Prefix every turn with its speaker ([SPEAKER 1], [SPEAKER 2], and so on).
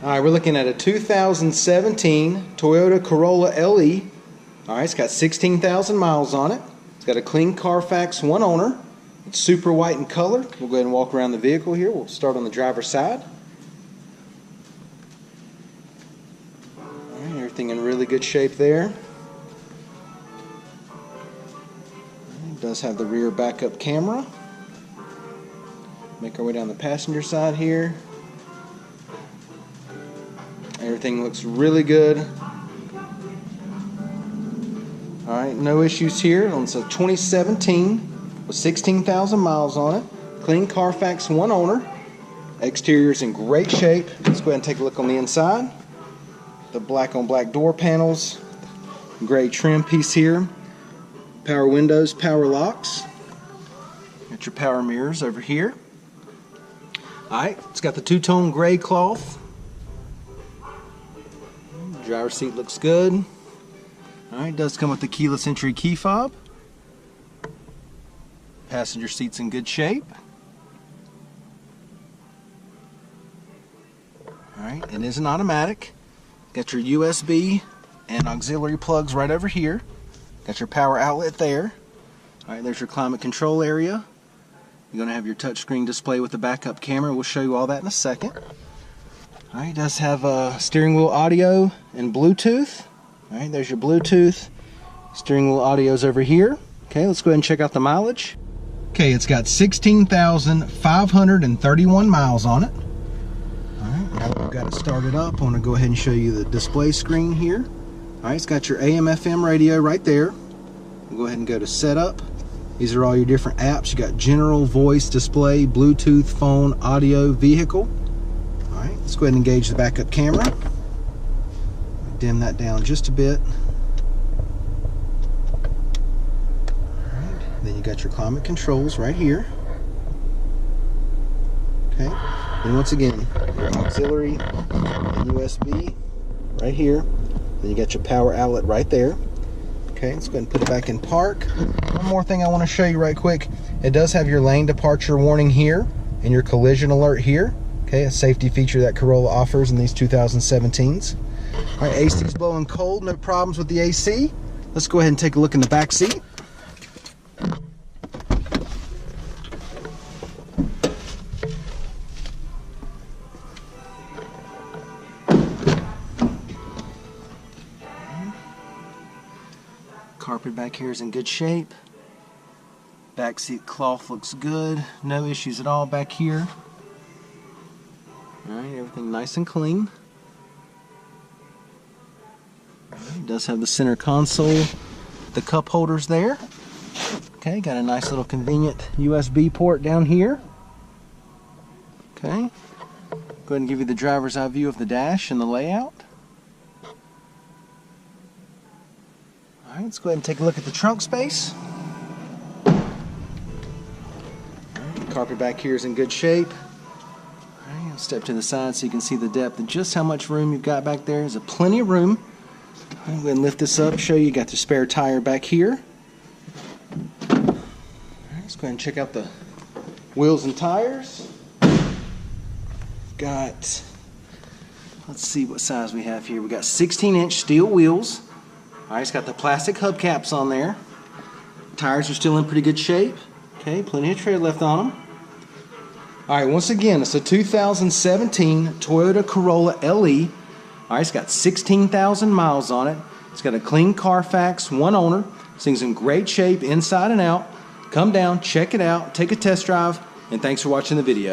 [SPEAKER 1] Alright, we're looking at a 2017 Toyota Corolla LE. Alright, it's got 16,000 miles on it. It's got a clean Carfax, one owner. It's super white in color. We'll go ahead and walk around the vehicle here. We'll start on the driver's side. Alright, everything in really good shape there. It does have the rear backup camera. Make our way down the passenger side here. Everything looks really good. Alright, no issues here. It's a 2017 with 16,000 miles on it. Clean Carfax, one owner. Exterior's in great shape. Let's go ahead and take a look on the inside. The black on black door panels. Gray trim piece here. Power windows, power locks. Got your power mirrors over here. Alright, it's got the two-tone gray cloth. Driver's seat looks good. Alright, does come with the keyless entry key fob. Passenger seat's in good shape. Alright, it is an automatic. Got your USB and auxiliary plugs right over here. Got your power outlet there. Alright, there's your climate control area. You're going to have your touchscreen display with the backup camera. We'll show you all that in a second. Alright, it does have steering wheel audio and Bluetooth. Alright, there's your Bluetooth. Steering wheel audio's over here. Okay, let's go ahead and check out the mileage. Okay, it's got 16,531 miles on it. Alright, now that we've got it started up, I want to go ahead and show you the display screen here. Alright, it's got your AM/FM radio right there. We'll go ahead and go to setup. These are all your different apps. You got general, voice, display, Bluetooth, phone, audio, vehicle. Alright, let's go ahead and engage the backup camera. Dim that down just a bit. Alright, then you got your climate controls right here. Okay, then once again, your auxiliary and USB right here. Then you got your power outlet right there. Okay, let's go ahead and put it back in park. One more thing I want to show you right quick. It does have your lane departure warning here and your collision alert here. Okay, a safety feature that Corolla offers in these 2017s. All right, AC's blowing cold, no problems with the AC. Let's go ahead and take a look in the back seat. Carpet back here is in good shape. Back seat cloth looks good. No issues at all back here. Alright, everything nice and clean. It does have the center console, the cup holders there. Okay, got a nice little convenient USB port down here. Okay, go ahead and give you the driver's eye view of the dash and the layout. Alright, let's go ahead and take a look at the trunk space. Alright, carpet back here is in good shape. Alright, I'll step to the side so you can see the depth and just how much room you've got back there. There's plenty of room. I'm going to lift this up, show you got the spare tire back here. Alright, let's go ahead and check out the wheels and tires. Got, let's see what size we have here. We got 16-inch steel wheels. Alright, it's got the plastic hubcaps on there. Tires are still in pretty good shape. Okay, plenty of tread left on them. Alright, once again, it's a 2017 Toyota Corolla LE. Alright, it's got 16,000 miles on it. It's got a clean Carfax, one owner. This thing's in great shape inside and out. Come down, check it out, take a test drive, and thanks for watching the video.